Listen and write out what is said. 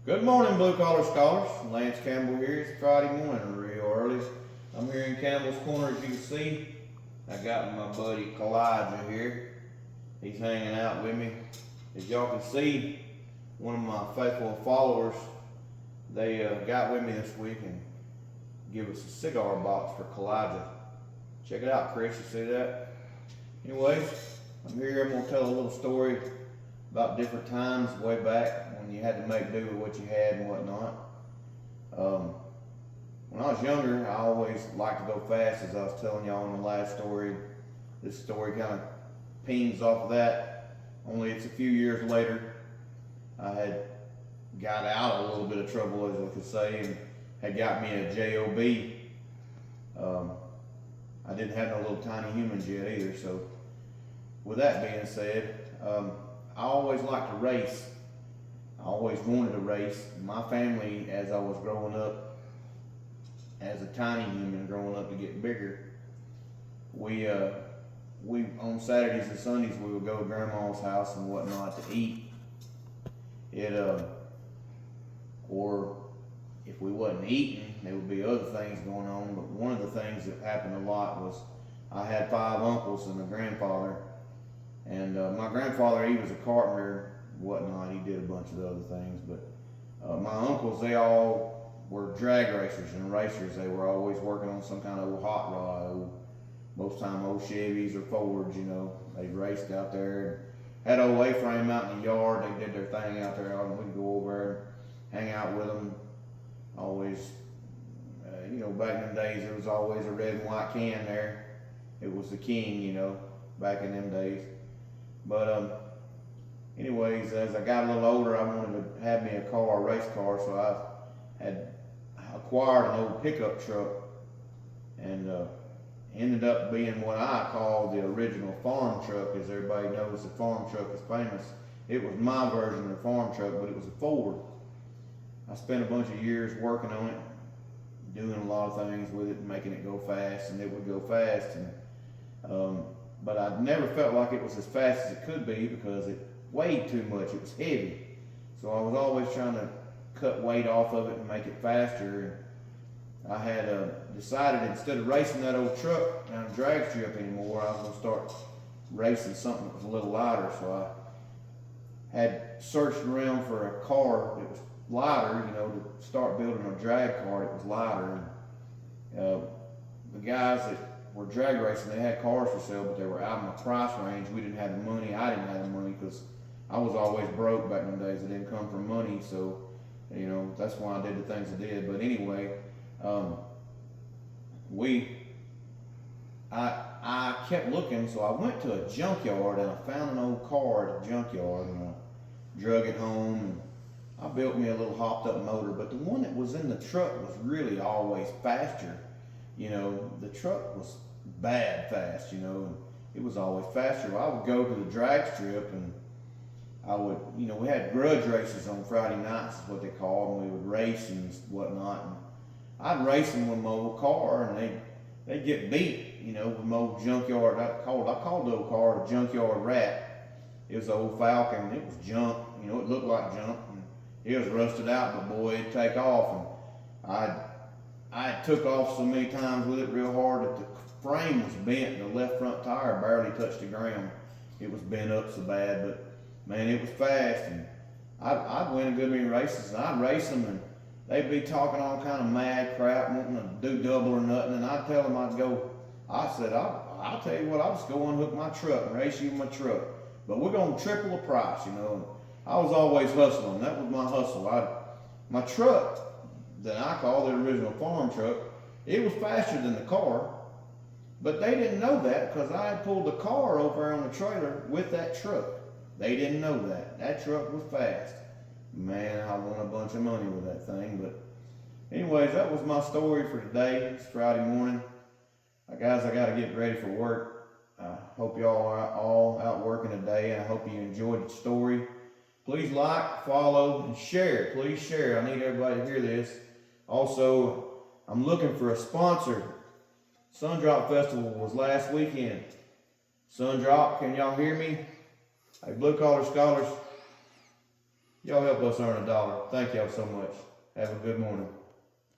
Good morning, Blue Collar Scholars. Lance Campbell here. It's Friday morning, real early. I'm here in Campbell's Corner, as you can see. I got my buddy Elijah here. He's hanging out with me. As y'all can see, one of my faithful followers, they got with me this week and give us a cigar box for Elijah. Check it out, Chris. You see that? Anyways, I'm here. I'm gonna tell a little story about different times way back when you had to make do with what you had and whatnot. When I was younger, I always liked to go fast, as I was telling y'all in the last story. This story kind of pings off of that, only it's a few years later. I had got out of a little bit of trouble, as I could say, and had got me a job. I didn't have no little tiny humans yet either, so with that being said, I always liked to race. I always wanted to race. My family, as I was growing up, as a tiny human growing up to get bigger, we on Saturdays and Sundays we would go to Grandma's house and whatnot to eat. Or if we wasn't eating, there would be other things going on. But one of the things that happened a lot was I had 5 uncles and a grandfather. And my grandfather, he was a carpenter, whatnot. He did a bunch of other things. But my uncles, they all were drag racers and racers. They were always working on some kind of old hot rod, most time old Chevys or Fords, you know. They raced out there and had old A-frame out in the yard. They did their thing out there. We'd go over and hang out with them. Always, you know, back in the days, there was always a red and white can there. It was the king, you know, back in them days. But anyways, as I got a little older, I wanted to have me a car, a race car, so I had acquired an old pickup truck, and ended up being what I call the original farm truck. As everybody knows, the farm truck is famous. It was my version of the farm truck, but it was a Ford. I spent a bunch of years working on it, doing a lot of things with it, making it go fast, and it would go fast. And but I never felt like it was as fast as it could be because it weighed too much. It was heavy. So I was always trying to cut weight off of it and make it faster. And I had decided, instead of racing that old truck down the drag strip anymore, I was going to start racing something that was a little lighter. So I had searched around for a car that was lighter, you know, to start building a drag car that was lighter. And the guys that were drag racing, they had cars for sale, but they were out of my price range. We didn't have the money. I didn't have the money because I was always broke back in the days. It didn't come from money, so, you know, that's why I did the things I did. But anyway, I kept looking, so I went to a junkyard and I found an old car at a junkyard, and I drug it home, and I built me a little hopped up motor. But the one that was in the truck was really always faster. You know, the truck was bad fast, you know, and it was always faster. Well, I would go to the drag strip, and I would, you know, we had grudge races on Friday nights, is what they called, and we would race and whatnot. And I'd race them with my old car, and they'd get beat, you know, with my old junkyard. I called the old car a junkyard rat. It was an old Falcon. It was junk, you know, it looked like junk, and it was rusted out, but boy, it'd take off. And I took off so many times with it real hard that the frame was bent. The left front tire barely touched the ground. It was bent up so bad, but man, it was fast. And I'd win a good many races, and I'd race them, and they'd be talking all kind of mad crap, wanting to do double or nothing. And I'd tell them I said, I'll tell you what, I'll just go unhook my truck and race you with my truck. But we're going to triple the price, you know. And I was always hustling. That was my hustle. My truck, that I call the original farm truck, it was faster than the car, but they didn't know that because I had pulled the car over on the trailer with that truck. They didn't know that. That truck was fast. Man, I won a bunch of money with that thing. But anyways, that was my story for today. It's Friday morning. Guys, I got to get ready for work. I hope y'all are all out working today, and I hope you enjoyed the story. Please like, follow, and share. Please share. I need everybody to hear this. Also, I'm looking for a sponsor. Sundrop Festival was last weekend. Sundrop, can y'all hear me? Hey, Blue Collar Scholars, Y'all help us earn $1. Thank y'all so much. Have a good morning.